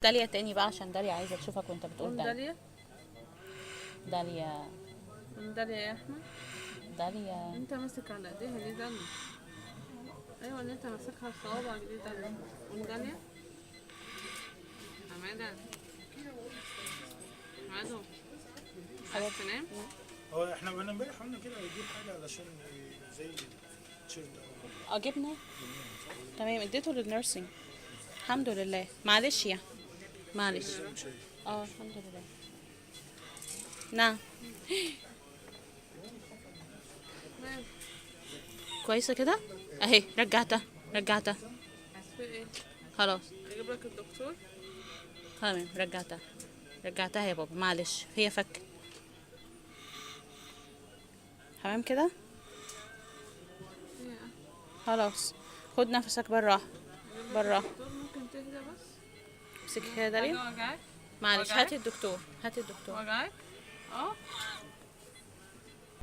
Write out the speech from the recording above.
داليا تاني بقى، عشان داليا عايزه تشوفك وانت بتقول قول داليا. داليا. داليا. قول داليا يا احمد. داليا. انت ماسك على ايديها دي داليا. ايوه اللي انت ماسكها في صوابعك دي داليا. قول داليا. حماده. حماده. عايز تنام؟ هو احنا بقينا امبارح قلنا كده يجيب حاجه علشان زي تيشيرت اه جبنا. تمام، اديته للنيرسينج. الحمد لله. معلش يا معلش. اه الحمد لله. نعم. مال؟ كويسه كده اهي. رجعتها رجعتها. عايز في ايه؟ خلاص. اجيب لك الدكتور؟ تمام رجعتها. رجعتها يا بابا، معلش هي فك. تمام كده. ايه؟ خلاص. خد نفسك بالراحه. اجيب لك بالراحه. الدكتور؟ ممكن تهدى بس. امسكي كده داليا. حاجه وجعك؟ معلش وجعك؟ هاتي الدكتور، هاتي الدكتور. وجعك؟ اه.